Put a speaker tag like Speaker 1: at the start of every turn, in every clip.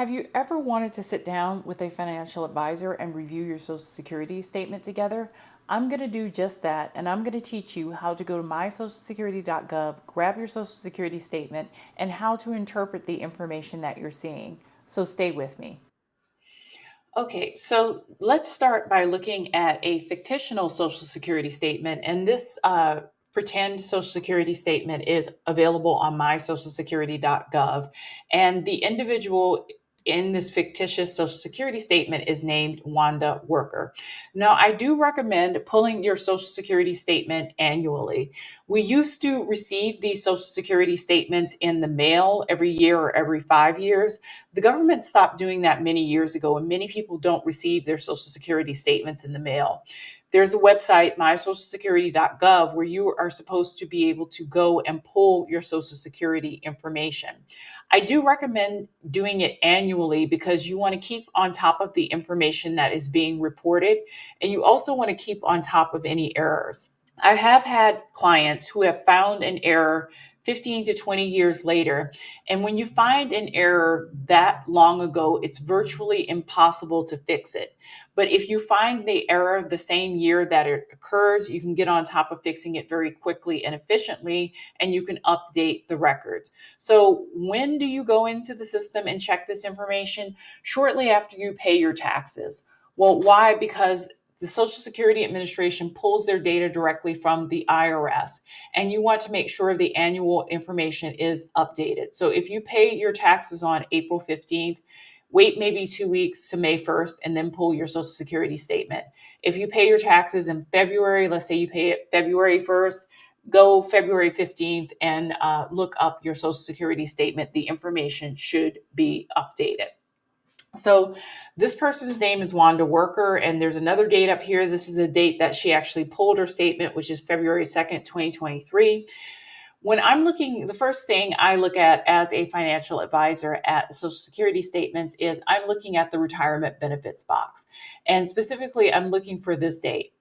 Speaker 1: Have you ever wanted to sit down with a financial advisor and review your Social Security statement together? I'm going to do just that, and I'm going to teach you how to go to mysocialsecurity.gov, grab your Social Security statement, and how to interpret the information that you're seeing. So stay with me. Okay, so let's start by looking at a fictional Social Security statement. And this pretend Social Security statement is available on mysocialsecurity.gov. And the individual in this fictitious Social Security statement is named Wanda Worker. Now, I do recommend pulling your Social Security statement annually. We used to receive these Social Security statements in the mail every year or every 5 years. The government stopped doing that many years ago, and many people don't receive their Social Security statements in the mail. There's a website, mysocialsecurity.gov, where you are supposed to be able to go and pull your Social Security information. I do recommend doing it annually because you want to keep on top of the information that is being reported, and you also want to keep on top of any errors. I have had clients who have found an error 15 to 20 years later. And when you find an error that long ago, it's virtually impossible to fix it. But if you find the error the same year that it occurs, you can get on top of fixing it very quickly and efficiently, and you can update the records. So, when do you go into the system and check this information? Shortly after you pay your taxes. Well, why? Because the Social Security Administration pulls their data directly from the IRS, and you want to make sure the annual information is updated. So if you pay your taxes on April 15th, wait maybe 2 weeks to May 1st and then pull your Social Security statement. If you pay your taxes in February, let's say you pay it February 1st, go February 15th and look up your Social Security statement. The information should be updated. So this person's name is Wanda Worker, and there's another date up here. This is a date that she actually pulled her statement, which is February 2nd, 2023. When I'm looking, the first thing I look at as a financial advisor at Social Security statements is I'm looking at the retirement benefits box. And specifically, I'm looking for this date.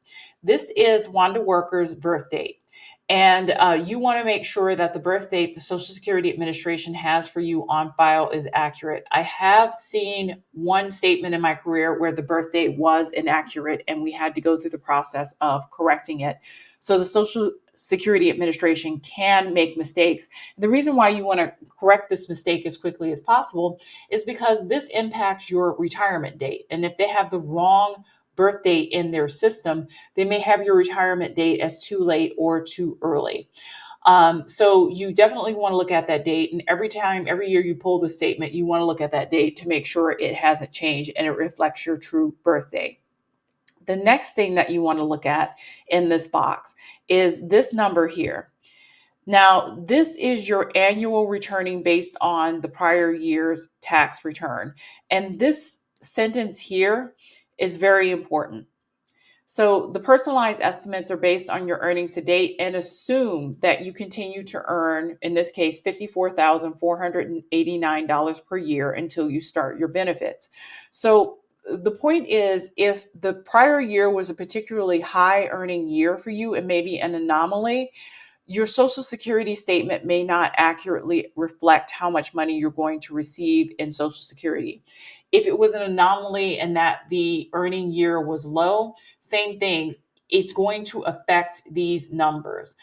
Speaker 1: This is Wanda Worker's birth date. And you want to make sure that the birth date the Social Security Administration has for you on file is accurate. I have seen one statement in my career where the birth date was inaccurate, and we had to go through the process of correcting it. So the Social Security Administration can make mistakes. The reason why you want to correct this mistake as quickly as possible is because this impacts your retirement date. And if they have the wrong birth date in their system, they may have your retirement date as too late or too early. So you definitely want to look at that date. And every year you pull the statement, you want to look at that date to make sure it hasn't changed and it reflects your true birthday. The next thing that you want to look at in this box is this number here. Now, this is your annual returning based on the prior year's tax return. And this sentence here is very important. So the personalized estimates are based on your earnings to date and assume that you continue to earn, in this case, $54,489 per year until you start your benefits. So the point is, if the prior year was a particularly high earning year for you and maybe an anomaly, your Social Security statement may not accurately reflect how much money you're going to receive in Social Security. If it was an anomaly and that the earning year was low, same thing, it's going to affect these numbers.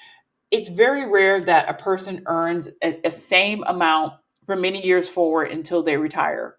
Speaker 1: It's very rare that a person earns a same amount for many years forward until they retire.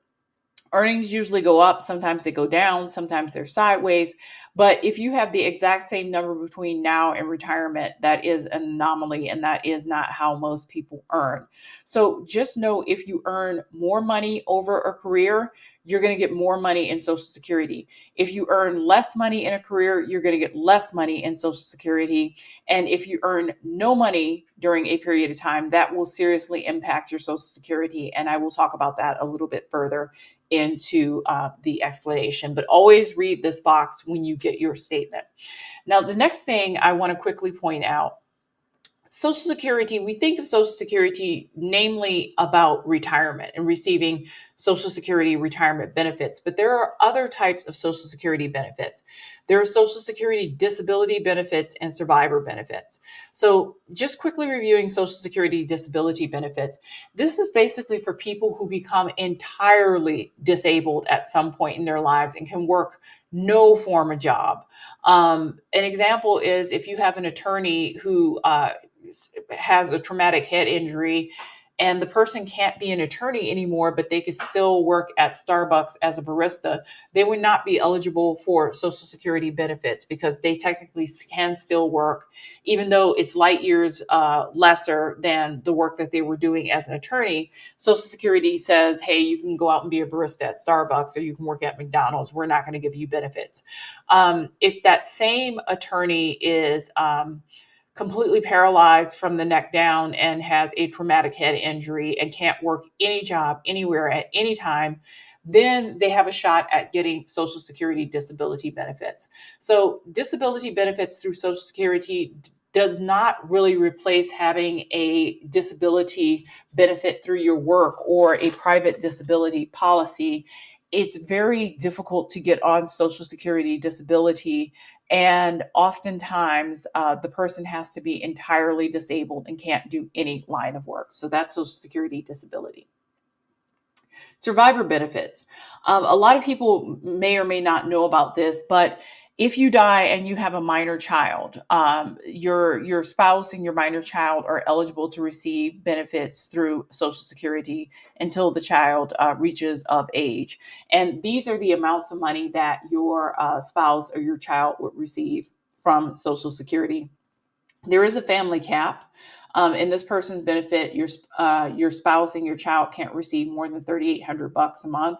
Speaker 1: Earnings usually go up, sometimes they go down, sometimes they're sideways. But if you have the exact same number between now and retirement, that is an anomaly, and that is not how most people earn. So just know, if you earn more money over a career, you're going to get more money in Social Security. If you earn less money in a career, you're going to get less money in Social Security. And if you earn no money during a period of time, that will seriously impact your Social Security. And I will talk about that a little bit further into the explanation, but always read this box when you get your statement. Now, the next thing I want to quickly point out, Social Security, we think of Social Security namely about retirement and receiving Social Security retirement benefits, but there are other types of Social Security benefits. There are Social Security disability benefits and survivor benefits. So, just quickly reviewing Social Security disability benefits, this is basically for people who become entirely disabled at some point in their lives and can work no form of job. An example is if you have an attorney who has a traumatic head injury and the person can't be an attorney anymore, but they could still work at Starbucks as a barista, they would not be eligible for Social Security benefits because they technically can still work, even though it's light years lesser than the work that they were doing as an attorney. Social Security says, hey, you can go out and be a barista at Starbucks or you can work at McDonald's. We're not going to give you benefits. If that same attorney is completely paralyzed from the neck down and has a traumatic head injury and can't work any job anywhere at any time, then they have a shot at getting Social Security disability benefits. So, disability benefits through Social Security does not really replace having a disability benefit through your work or a private disability policy. It's very difficult to get on Social Security disability, and oftentimes the person has to be entirely disabled and can't do any line of work. So that's Social Security disability. Survivor benefits. A lot of people may or may not know about this, but if you die and you have a minor child, your spouse and your minor child are eligible to receive benefits through Social Security until the child reaches of age. And these are the amounts of money that your spouse or your child would receive from Social Security. There is a family cap. In this person's benefit, your spouse and your child can't receive more than $3,800 a month.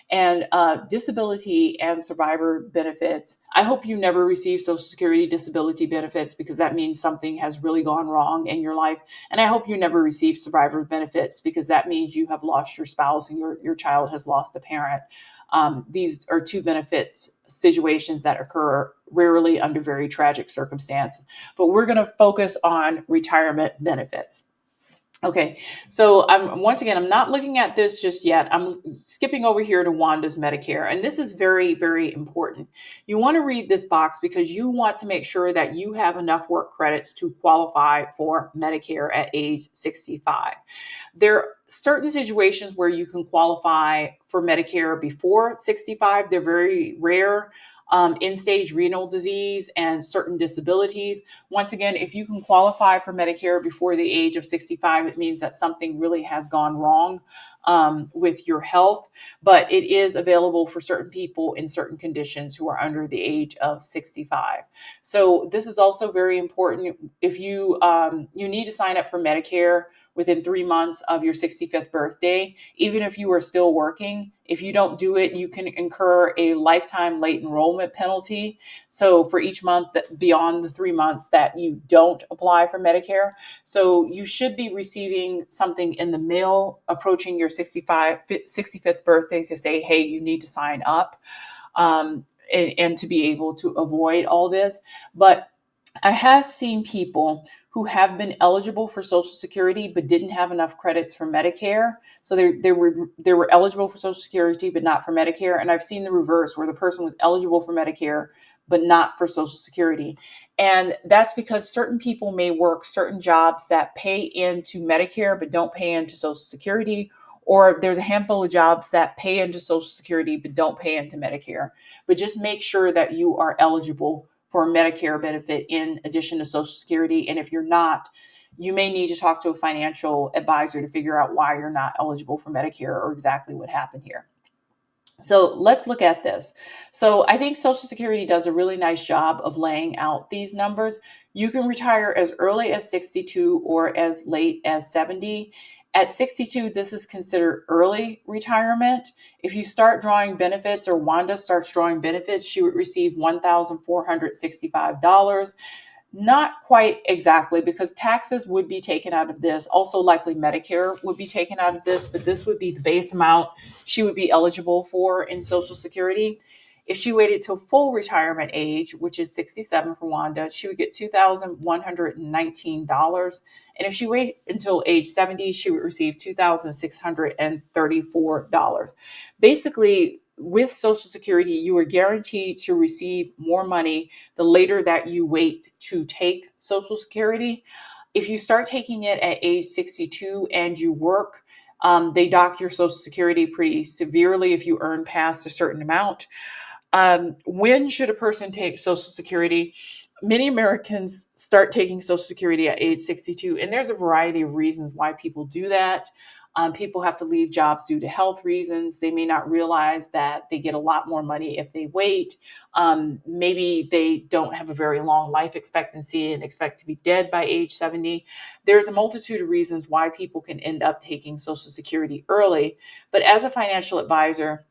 Speaker 1: And disability and survivor benefits. I hope you never receive Social Security disability benefits because that means something has really gone wrong in your life. And I hope you never receive survivor benefits because that means you have lost your spouse and your child has lost a parent. These are two benefit situations that occur rarely under very tragic circumstances. But we're going to focus on retirement benefits. Okay, so I'm not looking at this just yet. I'm skipping over here to Wanda's Medicare, and this is very, very important. You want to read this box because you want to make sure that you have enough work credits to qualify for Medicare at age 65. There are certain situations where you can qualify for Medicare before 65. They're very rare. End-stage renal disease and certain disabilities. Once again, if you can qualify for Medicare before the age of 65, it means that something really has gone wrong with your health, but it is available for certain people in certain conditions who are under the age of 65. So this is also very important. If you need to sign up for Medicare within 3 months of your 65th birthday, even if you are still working. If you don't do it, you can incur a lifetime late enrollment penalty. So for each month beyond the 3 months that you don't apply for Medicare. So you should be receiving something in the mail approaching your 65th birthday to say, hey, you need to sign up and to be able to avoid all this. But I have seen people who have been eligible for Social Security but didn't have enough credits for Medicare. So they were eligible for Social Security but not for Medicare. And I've seen the reverse where the person was eligible for Medicare but not for Social Security. And that's because certain people may work certain jobs that pay into Medicare but don't pay into Social Security. Or there's a handful of jobs that pay into Social Security but don't pay into Medicare. But just make sure that you are eligible for a Medicare benefit in addition to Social Security. And if you're not, you may need to talk to a financial advisor to figure out why you're not eligible for Medicare or exactly what happened here. So let's look at this. So I think Social Security does a really nice job of laying out these numbers. You can retire as early as 62 or as late as 70. At 62, this is considered early retirement. If you start drawing benefits or Wanda starts drawing benefits, she would receive $1,465. Not quite exactly because taxes would be taken out of this. Also, likely Medicare would be taken out of this, but this would be the base amount she would be eligible for in Social Security. If she waited till full retirement age, which is 67 for Wanda, she would get $2,119. And if she waited until age 70, she would receive $2,634. Basically, with Social Security, you are guaranteed to receive more money the later that you wait to take Social Security. If you start taking it at age 62 and you work, they dock your Social Security pretty severely if you earn past a certain amount. When should a person take Social Security? Many Americans start taking Social Security at age 62, and there's a variety of reasons why people do that. People have to leave jobs due to health reasons. They may not realize that they get a lot more money if they wait. Maybe they don't have a very long life expectancy and expect to be dead by age 70. There's a multitude of reasons why people can end up taking Social Security early. But as a financial advisor,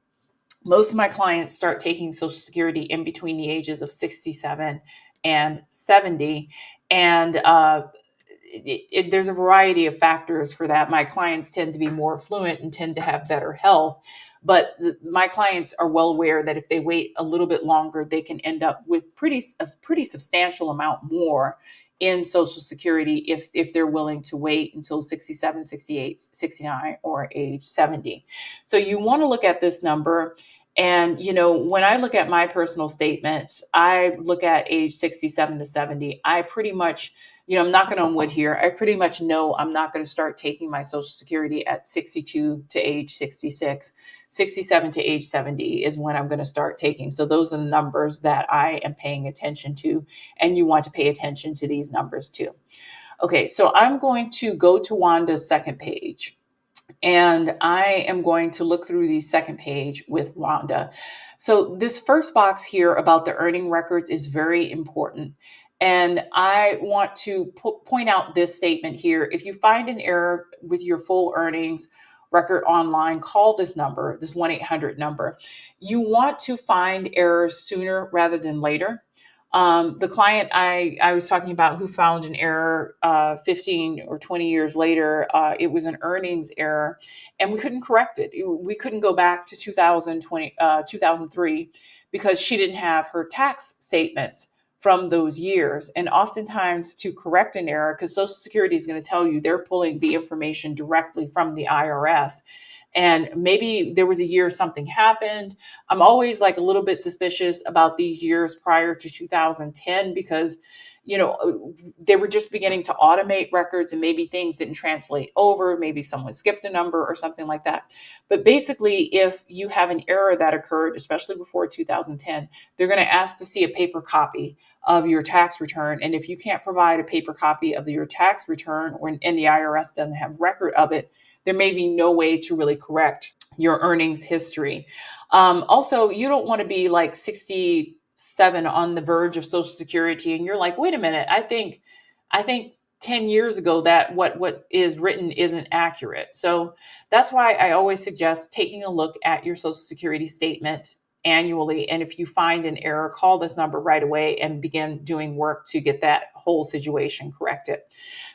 Speaker 1: most of my clients start taking Social Security in between the ages of 67 and 70. And there's a variety of factors for that. My clients tend to be more affluent and tend to have better health. But my clients are well aware that if they wait a little bit longer, they can end up with a pretty substantial amount more in Social Security if they're willing to wait until 67, 68, 69, or age 70. So you want to look at this number. And, when I look at my personal statement, I look at age 67 to 70. I pretty much, I'm knocking on wood here. I pretty much know I'm not going to start taking my Social Security at 62 to age 66. 67 to age 70 is when I'm going to start taking. So those are the numbers that I am paying attention to. And you want to pay attention to these numbers too. Okay, so I'm going to go to Wanda's second page. And I am going to look through the second page with Wanda. So this first box here about the earning records is very important. And I want to point out this statement here. If you find an error with your full earnings record online, call this number, this 1-800 number. You want to find errors sooner rather than later. The client I was talking about who found an error 15 or 20 years later, it was an earnings error, and we couldn't correct it. We couldn't go back to 2003 because she didn't have her tax statements from those years. And oftentimes to correct an error, because Social Security is going to tell you they're pulling the information directly from the IRS. And maybe there was a year something happened. I'm always like a little bit suspicious about these years prior to 2010 because, they were just beginning to automate records and maybe things didn't translate over. Maybe someone skipped a number or something like that. But basically, if you have an error that occurred, especially before 2010, they're going to ask to see a paper copy of your tax return. And if you can't provide a paper copy of your tax return and the IRS doesn't have record of it, there may be no way to really correct your earnings history. Also, you don't want to be like 67 on the verge of Social Security and you're like, wait a minute, I think 10 years ago that what is written isn't accurate. So that's why I always suggest taking a look at your Social Security statement annually. And if you find an error, call this number right away and begin doing work to get that whole situation corrected.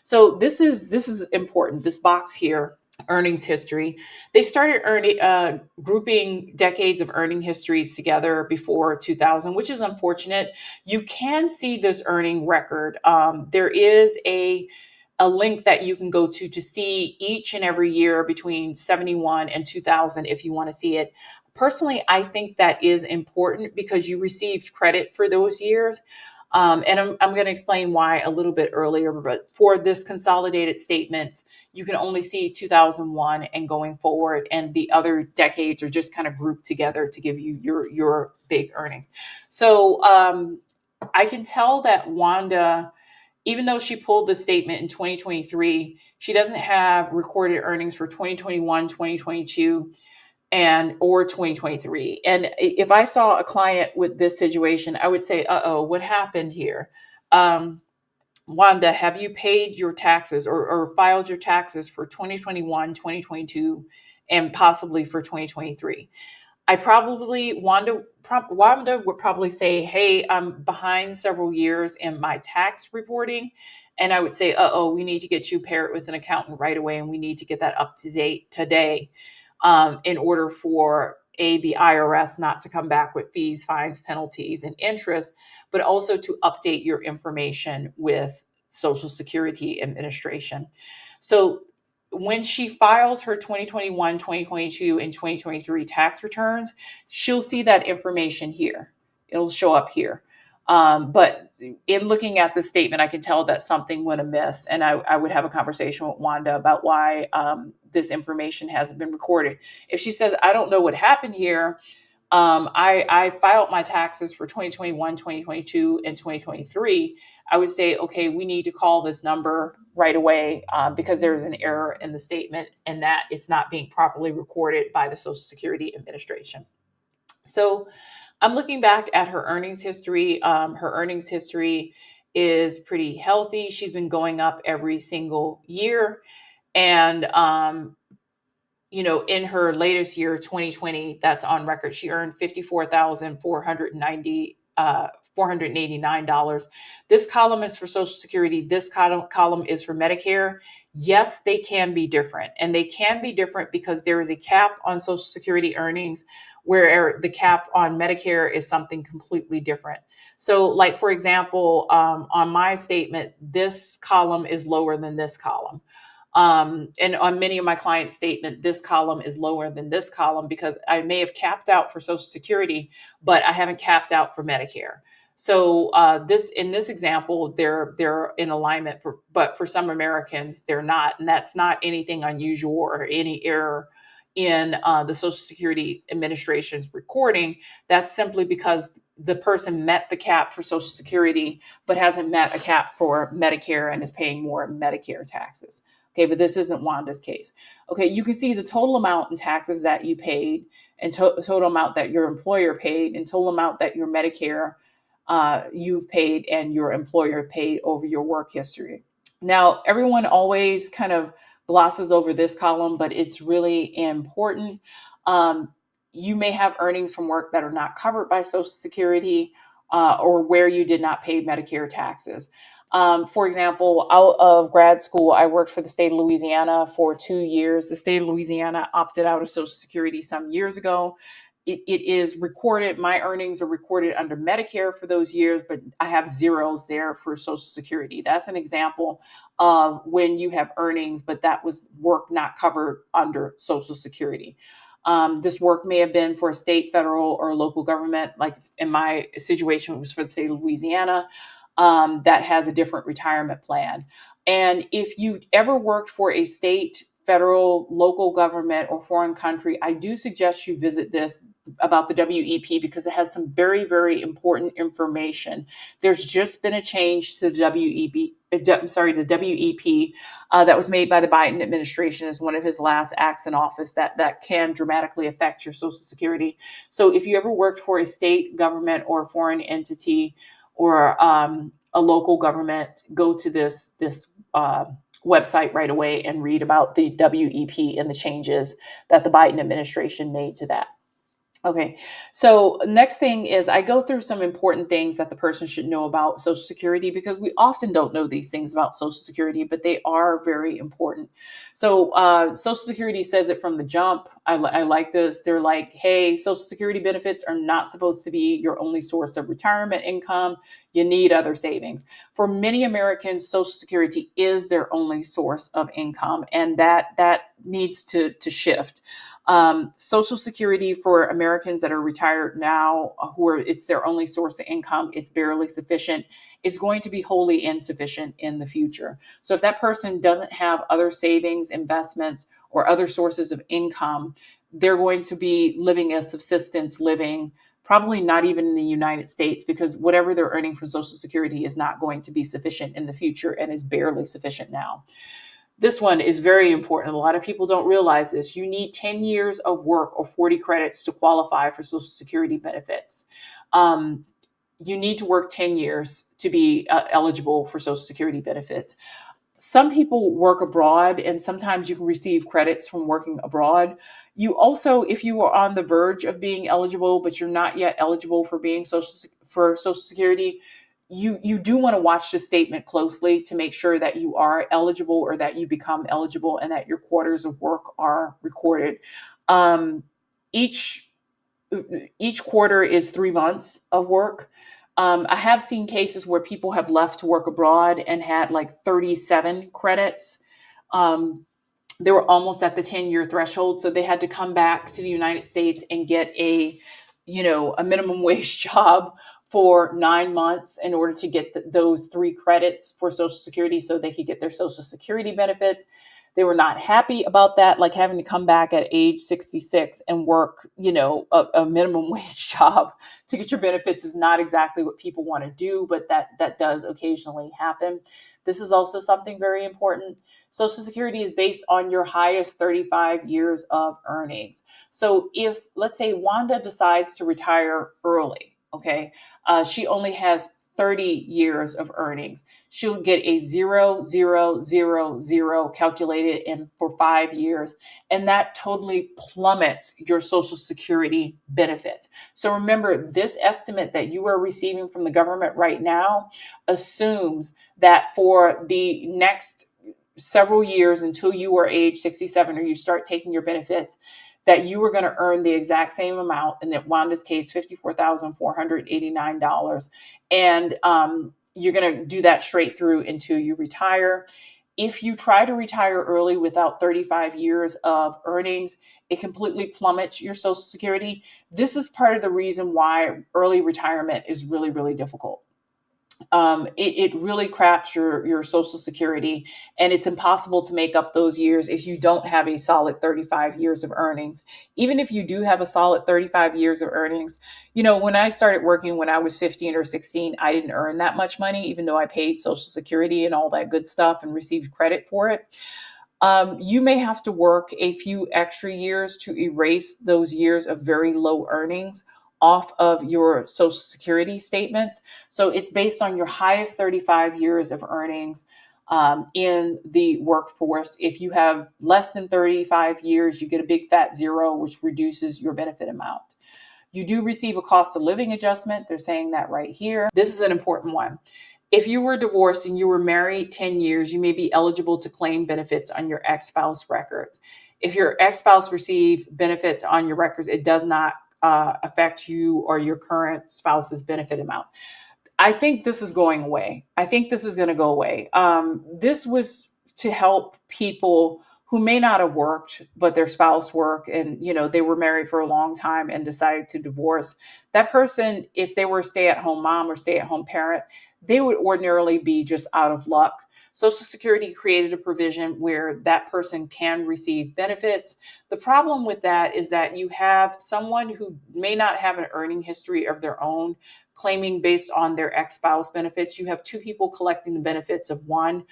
Speaker 1: So this is important. This box here, earnings history. They started grouping decades of earning histories together before 2000, which is unfortunate. You can see this earning record. There is a link that you can go to see each and every year between 71 and 2000 if you want to see it. Personally, I think that is important because you received credit for those years. And I'm going to explain why a little bit earlier, but for this consolidated statement, you can only see 2001 and going forward, and the other decades are just kind of grouped together to give you your big earnings. So I can tell that Wanda, even though she pulled the statement in 2023, she doesn't have recorded earnings for 2021, 2022, or 2023. And if I saw a client with this situation, I would say, what happened here? Wanda, have you paid your taxes or filed your taxes for 2021, 2022, and possibly for 2023? Wanda would probably say, hey, I'm behind several years in my tax reporting. And I would say, we need to get you paired with an accountant right away. And we need to get that up to date today in order for aid the IRS not to come back with fees, fines, penalties, and interest, but also to update your information with Social Security Administration. So when she files her 2021, 2022, and 2023 tax returns, she'll see that information here. It'll show up here. But in looking at the statement, I can tell that something went amiss, and I would have a conversation with Wanda about why this information hasn't been recorded. If she says, I don't know what happened here, I filed my taxes for 2021, 2022, and 2023. I would say, okay, we need to call this number right away because there's an error in the statement and that it's not being properly recorded by the Social Security Administration. So I'm looking back at her earnings history. Her earnings history is pretty healthy. She's been going up every single year. And in her latest year, 2020, that's on record, she earned $54,489. This column is for Social Security. This column is for Medicare. Yes, they can be different. And they can be different because there is a cap on Social Security earnings, where the cap on Medicare is something completely different. So, like, for example, on my statement, this column is lower than this column. And on many of my clients' statement, this column is lower than this column because I may have capped out for Social Security, but I haven't capped out for Medicare. So this in this example, they're in alignment but for some Americans, they're not, and that's not anything unusual or any error in the Social Security Administration's recording. That's simply because the person met the cap for Social Security, but hasn't met a cap for Medicare and is paying more Medicare taxes. Okay, but this isn't Wanda's case. Okay, you can see the total amount in taxes that you paid, and total amount that your employer paid, and total amount that your Medicare you've paid and your employer paid over your work history. Now, everyone always kind of glosses over this column, but it's really important. Um, you may have earnings from work that are not covered by Social Security or where you did not pay Medicare taxes. For example, out of grad school, I worked for the state of Louisiana for 2 years. The state of Louisiana opted out of Social Security some years ago. It is recorded. My earnings are recorded under Medicare for those years, but I have zeros there for Social Security. That's an example of when you have earnings, but that was work not covered under Social Security. This work may have been for a state, federal, or local government. Like in my situation, it was for the state of Louisiana. That has a different retirement plan. And if you ever worked for a state, federal, local government, or foreign country, I do suggest you visit this about the WEP because it has some very, very important information. There's just been a change to the the WEP that was made by the Biden administration as one of his last acts in office that can dramatically affect your Social Security. So if you ever worked for a state government or a foreign entity or a local government, go to this website right away and read about the WEP and the changes that the Biden administration made to that. Okay, so next thing is I go through some important things that the person should know about Social Security because we often don't know these things about Social Security, but they are very important. So Social Security says it from the jump. I like this. They're like, hey, Social Security benefits are not supposed to be your only source of retirement income. You need other savings. For many Americans, Social Security is their only source of income, and that needs to shift. Social Security for Americans that are retired now, it's their only source of income, it's barely sufficient, is going to be wholly insufficient in the future. So if that person doesn't have other savings, investments, or other sources of income, they're going to be living a subsistence living, probably not even in the United States, because whatever they're earning from Social Security is not going to be sufficient in the future and is barely sufficient now. This one is very important. A lot of people don't realize this. You need 10 years of work or 40 credits to qualify for Social Security benefits. You need to work 10 years to be eligible for Social Security benefits. Some people work abroad, and sometimes you can receive credits from working abroad. You also, if you are on the verge of being eligible, but you're not yet eligible for being for Social Security, you do want to watch the statement closely to make sure that you are eligible or that you become eligible and that your quarters of work are recorded. Each each quarter is 3 months of work. I have seen cases where people have left to work abroad and had like 37 credits. Um, they were almost at the 10-year threshold, so they had to come back to the United States and get a minimum wage job for 9 months in order to get those 3 credits for Social Security so they could get their Social Security benefits. They were not happy about that, like having to come back at age 66 and work, a minimum wage job to get your benefits is not exactly what people want to do, but that does occasionally happen. This is also something very important. Social Security is based on your highest 35 years of earnings. So if, let's say, Wanda decides to retire early, okay, she only has 30 years of earnings. She'll get a 0, 0, 0, 0 calculated in for 5 years, and that totally plummets your Social Security benefit. So remember, this estimate that you are receiving from the government right now assumes that for the next several years until you are age 67 or you start taking your benefits, that you were going to earn the exact same amount, in that Wanda's case, $54,489. And you're going to do that straight through until you retire. If you try to retire early without 35 years of earnings, it completely plummets your Social Security. This is part of the reason why early retirement is really, really difficult. It really craps your Social Security, and it's impossible to make up those years if you don't have a solid 35 years of earnings. Even if you do have a solid 35 years of earnings, when I started working when I was 15 or 16, I didn't earn that much money, even though I paid Social Security and all that good stuff and received credit for it. You may have to work a few extra years to erase those years of very low earnings off of your Social Security statements. So it's based on your highest 35 years of earnings in the workforce. If you have less than 35 years, you get a big fat zero, which reduces your benefit amount. You do receive a cost of living adjustment. They're saying that right here. This is an important one. If you were divorced and you were married 10 years, you may be eligible to claim benefits on your ex-spouse records. If your ex-spouse received benefits on your records, it does not affect you or your current spouse's benefit amount. I think this is going away. I think this is going to go away. This was to help people who may not have worked, but their spouse worked, and they were married for a long time and decided to divorce. That person, if they were a stay-at-home mom or stay-at-home parent, they would ordinarily be just out of luck. Social Security created a provision where that person can receive benefits. The problem with that is that you have someone who may not have an earning history of their own claiming based on their ex-spouse benefits. You have two people collecting the benefits of one.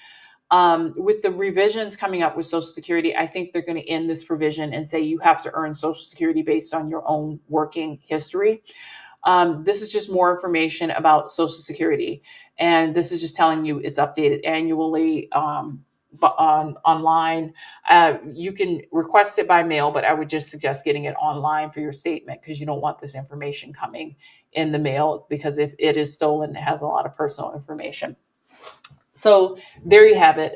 Speaker 1: With the revisions coming up with Social Security, I think they're going to end this provision and say you have to earn Social Security based on your own working history. This is just more information about Social Security, and this is just telling you it's updated annually online. You can request it by mail, but I would just suggest getting it online for your statement, because you don't want this information coming in the mail, because if it is stolen, it has a lot of personal information. So there you have it.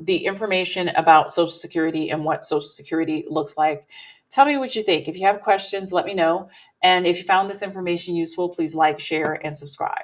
Speaker 1: The information about Social Security and what Social Security looks like. Tell me what you think. If you have questions, let me know. And if you found this information useful, please like, share, and subscribe.